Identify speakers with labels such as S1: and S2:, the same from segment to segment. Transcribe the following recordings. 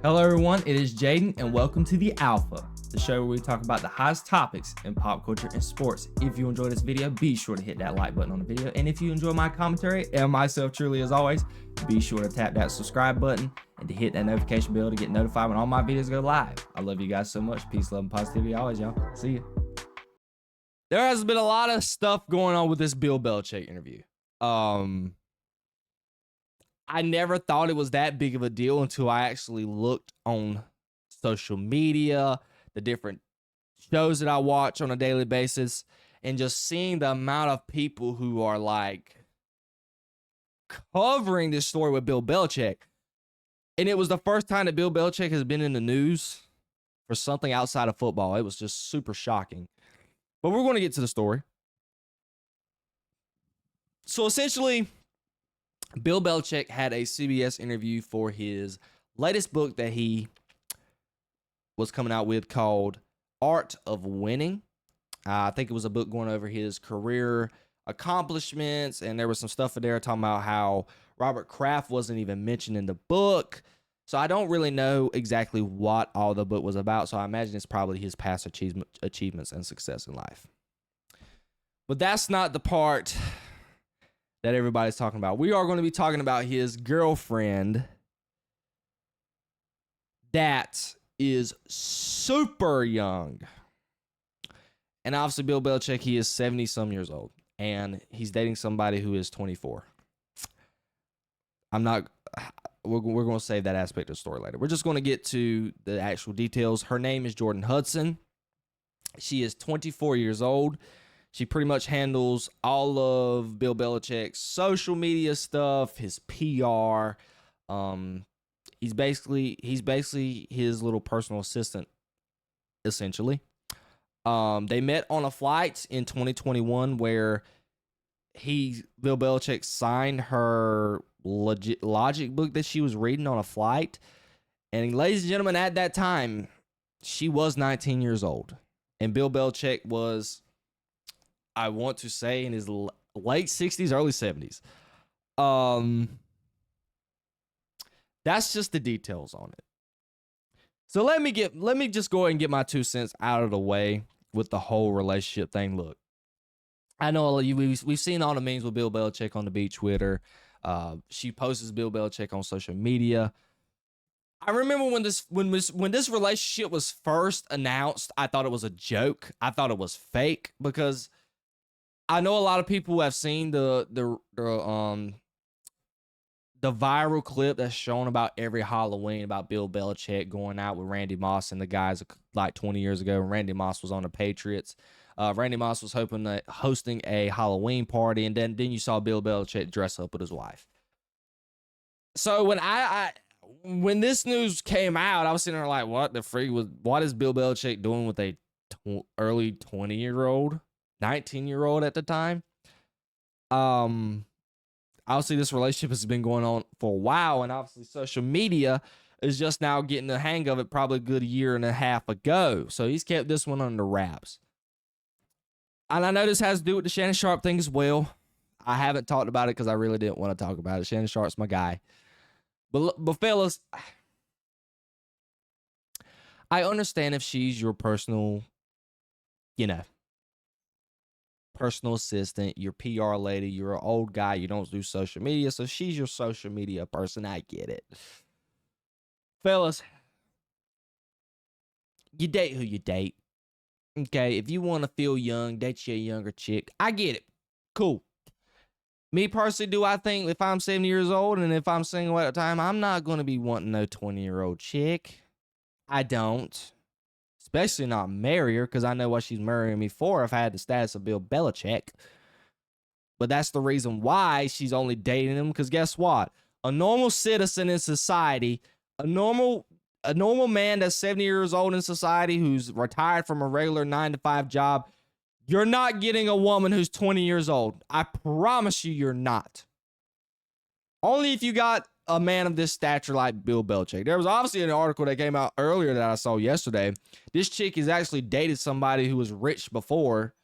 S1: Hello everyone, it is Jayden and welcome to The Alpha, the show where we talk about the hottest topics in pop culture and sports. If you enjoyed this video, be sure to hit that like button on the video, and if you enjoy my commentary and myself truly as always, be sure to tap that subscribe button and to hit that notification bell to get notified when all my videos go live. I love you guys so much. Peace, love, and positivity always, y'all. See ya. There has been a lot of stuff going on with this Bill Belichick interview. I never thought it was that big of a deal until I actually looked on social media, the different shows that I watch on a daily basis, and just seeing the amount of people who are like covering this story with Bill Belichick. And it was the first time that Bill Belichick has been in the news for something outside of football. It was just super shocking. But we're going to get to the story. So essentially, Bill Belichick had a CBS interview for his latest book that he was coming out with called Art of Winning. I think it was a book going over his career accomplishments, and there was some stuff in there talking about how Robert Kraft wasn't even mentioned in the book. So I don't really know exactly what all the book was about, so I imagine it's probably his past achievements and success in life. But that's not the part that everybody's talking about. We are going to be talking about his girlfriend that is super young. And obviously Bill Belichick, he is 70-some years old, and he's dating somebody who is 24. We're going to save that aspect of the story later. We're just going to get to the actual details. Her name is Jordan Hudson. She is 24 years old. She pretty much handles all of Bill Belichick's social media stuff, his PR. He's basically his little personal assistant, essentially. They met on a flight in 2021 where Bill Belichick signed her logic book that she was reading on a flight. And ladies and gentlemen, at that time, she was 19 years old. And Bill Belichick was, I want to say, in his late 60s, early 70s. That's just the details on it. So let me just go ahead and get my 2 cents out of the way with the whole relationship thing. Look, I know we've seen all the memes with Bill Belichick on the beach Twitter. She posts Bill Belichick on social media. I remember when this relationship was first announced, I thought it was a joke. I thought it was fake because I know a lot of people have seen the viral clip that's shown about every Halloween about Bill Belichick going out with Randy Moss and the guys like 20 years ago. Randy Moss was on the Patriots. Randy Moss was hosting a Halloween party, and then you saw Bill Belichick dress up with his wife. So when this news came out, I was sitting there like, what is Bill Belichick doing with a early 20-year-old? 19-year-old at the time. Obviously this relationship has been going on for a while, and obviously social media is just now getting the hang of it probably a good year and a half ago. So he's kept this one under wraps. And I know this has to do with the Shannon Sharpe thing as well. I haven't talked about it because I really didn't want to talk about it. Shannon Sharpe's my guy. But fellas, I understand if she's your personal, personal assistant, your PR lady, you're an old guy, you don't do social media, so she's your social media person. I get it. Fellas, you date who you date. Okay, if you want to feel young, date you a younger chick. I get it. Cool. Me personally, do I think if I'm 70 years old and if I'm single at the time, I'm not going to be wanting no 20-year-old chick. I don't. Especially not marry her, because I know what she's marrying me for if I had the status of Bill Belichick. But that's the reason why she's only dating him, because guess what? A normal citizen in society, a normal man that's 70 years old in society who's retired from a regular 9-to-5 job, you're not getting a woman who's 20 years old. I promise you're not. Only if you got a man of this stature like Bill Belichick. There was obviously an article that came out earlier that I saw yesterday. This chick has actually dated somebody who was rich before.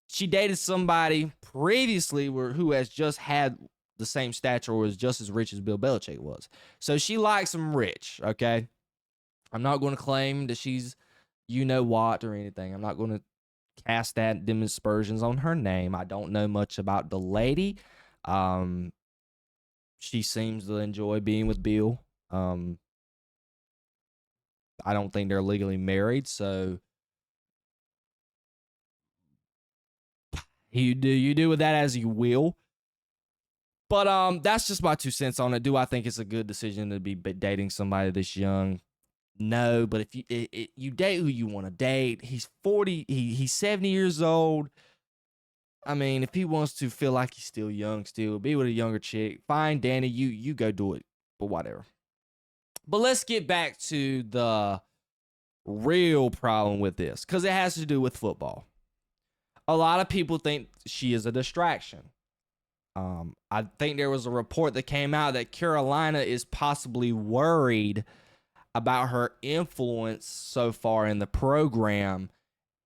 S1: She dated somebody previously who has just had the same stature or was just as rich as Bill Belichick was. So she likes him rich, okay? I'm not going to claim that she's what or anything. I'm not going to cast them aspersions on her name. I don't know much about the lady. She seems to enjoy being with Bill. I don't think they're legally married, so you do with that as you will. But that's just my 2 cents on it. Do I think it's a good decision to be dating somebody this young? No, but if you date who you want to date, he's 40, he's 70 years old. I mean, if he wants to feel like he's still young, still be with a younger chick, fine, Danny, you go do it, but whatever. But let's get back to the real problem with this, because it has to do with football. A lot of people think she is a distraction. I think there was a report that came out that Carolina is possibly worried about her influence so far in the program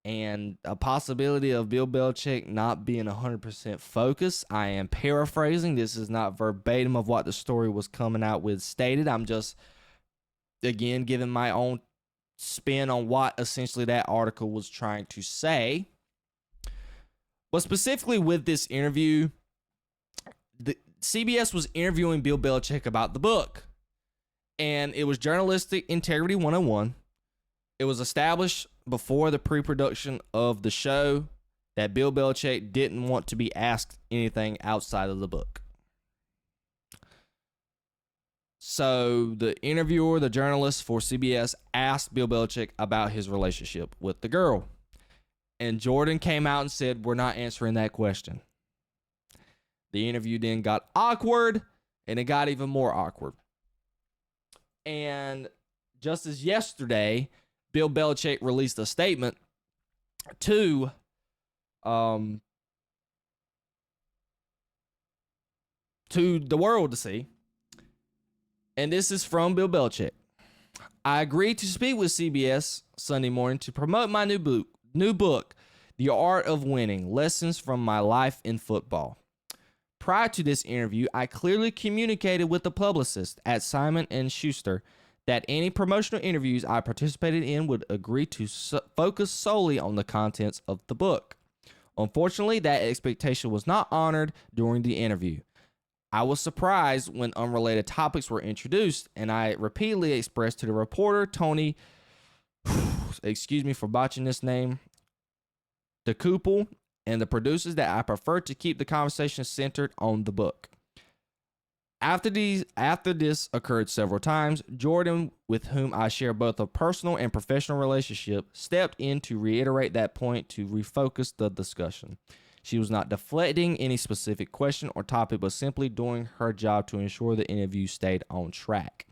S1: and a possibility of Bill Belichick not being 100% focused. I am paraphrasing. This is not verbatim of what the story was coming out with stated. I'm just, again, giving my own spin on what essentially that article was trying to say. But specifically with this interview, CBS was interviewing Bill Belichick about the book. And it was Journalistic Integrity 101. It was established before the pre-production of the show that Bill Belichick didn't want to be asked anything outside of the book. So the interviewer, the journalist for CBS, asked Bill Belichick about his relationship with the girl. And Jordan came out and said, "We're not answering that question." The interview then got awkward, and it got even more awkward. And just as yesterday, Bill Belichick released a statement to the world to see. And this is from Bill Belichick. "I agreed to speak with CBS Sunday morning to promote my new book, The Art of Winning: Lessons from My Life in Football. Prior to this interview, I clearly communicated with the publicist at Simon & Schuster that any promotional interviews I participated in would agree to focus solely on the contents of the book. Unfortunately, that expectation was not honored during the interview. I was surprised when unrelated topics were introduced, and I repeatedly expressed to the reporter, Tony, excuse me for botching this name, DeCouple, and the producers that I prefer to keep the conversation centered on the book. After this occurred several times, Jordan, with whom I share both a personal and professional relationship, stepped in to reiterate that point to refocus the discussion. She was not deflecting any specific question or topic, but simply doing her job to ensure the interview stayed on track.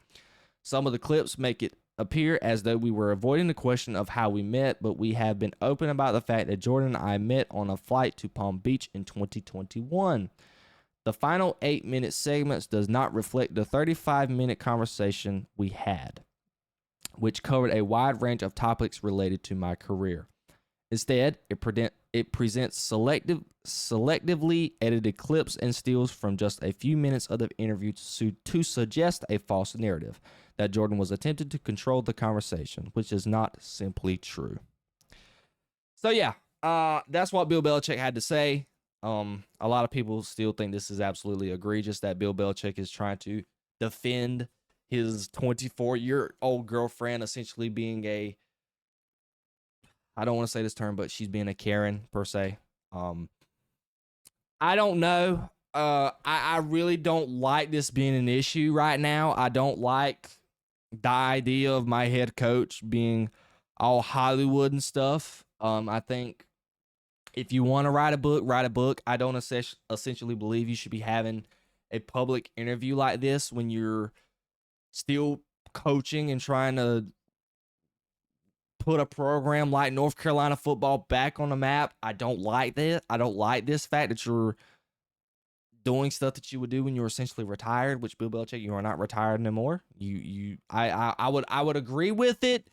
S1: Some of the clips make it appear as though we were avoiding the question of how we met, but we have been open about the fact that Jordan and I met on a flight to Palm Beach in 2021. The final 8-minute segments does not reflect the 35-minute conversation we had, which covered a wide range of topics related to my career. Instead, it presents selectively edited clips and stills from just a few minutes of the interview to suggest a false narrative that Jordan was attempting to control the conversation, which is not simply true." So yeah, that's what Bill Belichick had to say. A lot of people still think this is absolutely egregious that Bill Belichick is trying to defend his 24-year-old girlfriend essentially being I don't want to say this term, but she's being a Karen per se. I don't know. I really don't like this being an issue right now. I don't like the idea of my head coach being all Hollywood and stuff. I think if you want to write a book. I don't essentially believe you should be having a public interview like this when you're still coaching and trying to put a program like North Carolina football back on the map. I don't like that. I don't like this fact that you're doing stuff that you would do when you were essentially retired, which Bill Belichick, you are not retired anymore. I would agree with it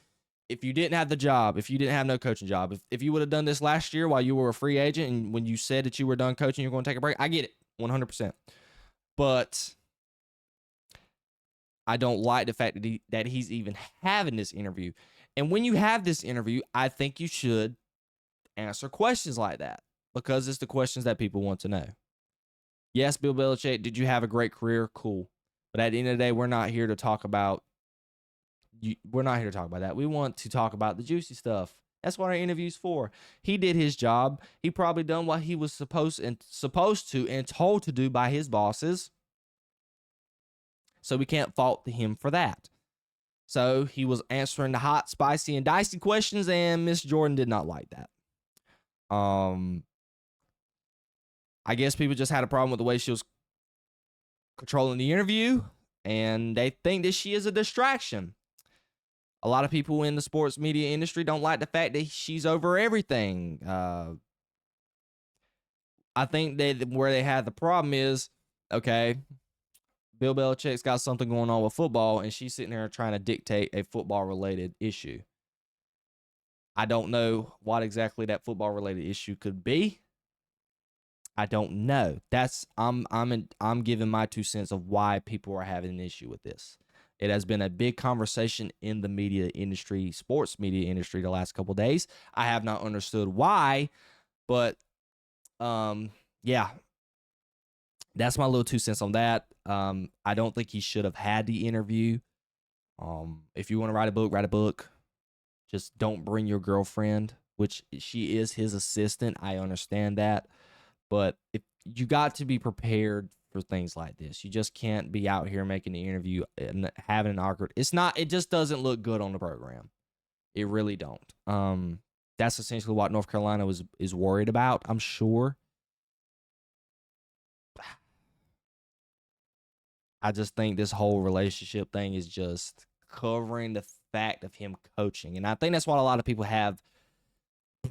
S1: if you didn't have the job, if you didn't have no coaching job. If you would have done this last year while you were a free agent and when you said that you were done coaching, you're going to take a break, I get it 100%. But I don't like the fact that he's even having this interview. And when you have this interview, I think you should answer questions like that because it's the questions that people want to know. Yes, Bill Belichick, did you have a great career? Cool. But at the end of the day, we're not here to talk about that. We want to talk about the juicy stuff. That's what our interview's for. He did his job. He probably done what he was supposed to and told to do by his bosses. So we can't fault him for that. So he was answering the hot, spicy, and dicey questions, and Miss Jordan did not like that. I guess people just had a problem with the way she was controlling the interview, and they think that she is a distraction. A lot of people in the sports media industry don't like the fact that she's over everything. I think that where they had the problem is, okay, Bill Belichick's got something going on with football, and she's sitting there trying to dictate a football-related issue. I don't know what exactly that football-related issue could be. I don't know. I'm giving my 2 cents of why people are having an issue with this. It has been a big conversation in the media industry, sports media industry, the last couple of days. I have not understood why, but yeah, that's my little 2 cents on that. I don't think he should have had the interview. If you want to write a book, write a book. Just don't bring your girlfriend, which she is his assistant. I understand that. But if you got to be prepared for things like this. You just can't be out here making the interview and having an awkward. It just doesn't look good on the program. It really don't. That's essentially what North Carolina is worried about, I'm sure. I just think this whole relationship thing is just covering the fact of him coaching. And I think that's what a lot of people have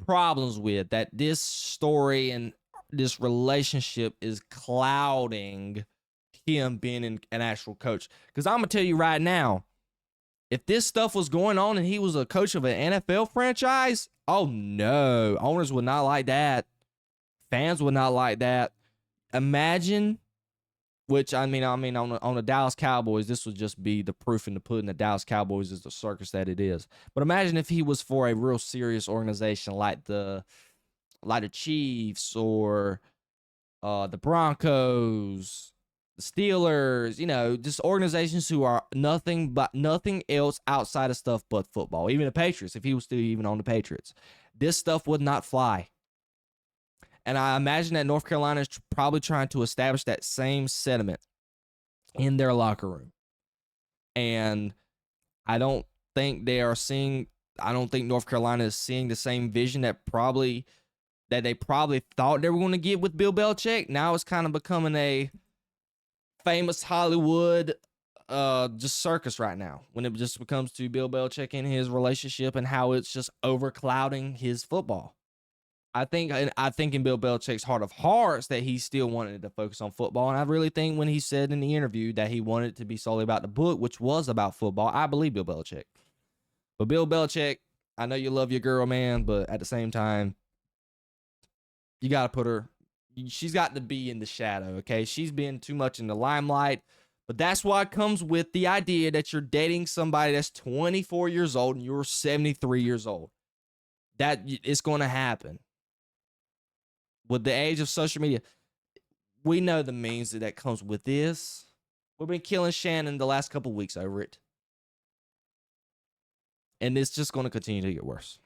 S1: problems with, that this story and this relationship is clouding him being an actual coach. Because I'm going to tell you right now, if this stuff was going on and he was a coach of an NFL franchise, oh no, owners would not like that. Fans would not like that. Imagine, which I mean on the Dallas Cowboys, this would just be the proof in the pudding. The Dallas Cowboys is the circus that it is. But imagine if he was for a real serious organization like the Chiefs or the Broncos, the Steelers, just organizations who are nothing else outside of stuff but football. Even the Patriots, if he was still even on the Patriots, this stuff would not fly. And I imagine that North Carolina is probably trying to establish that same sentiment in their locker room. And I don't think North Carolina is seeing the same vision that they probably thought they were going to get with Bill Belichick. Now it's kind of becoming a famous Hollywood just circus right now, when it just comes to Bill Belichick and his relationship and how it's just overclouding his football. I think in Bill Belichick's heart of hearts that he still wanted to focus on football. And I really think when he said in the interview that he wanted it to be solely about the book, which was about football, I believe Bill Belichick. But Bill Belichick, I know you love your girl, man, but at the same time, you got to put her, she's got to be in the shadow, okay? She's been too much in the limelight, but that's why it comes with the idea that you're dating somebody that's 24 years old and you're 73 years old. That it's going to happen. With the age of social media, we know the means that comes with this. We've been killing Shannon the last couple weeks over it. And it's just going to continue to get worse.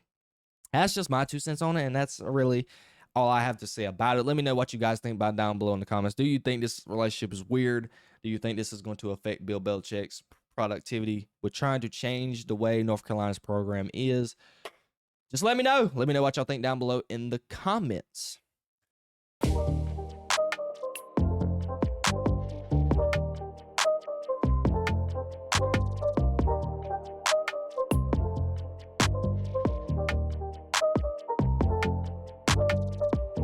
S1: That's just my 2 cents on it, and that's really all I have to say about it. Let me know what you guys think about down below in the comments. Do you think this relationship is weird? Do you think this is going to affect Bill Belichick's productivity with trying to change the way North Carolina's program is? Just let me know. Let me know what y'all think down below in the comments.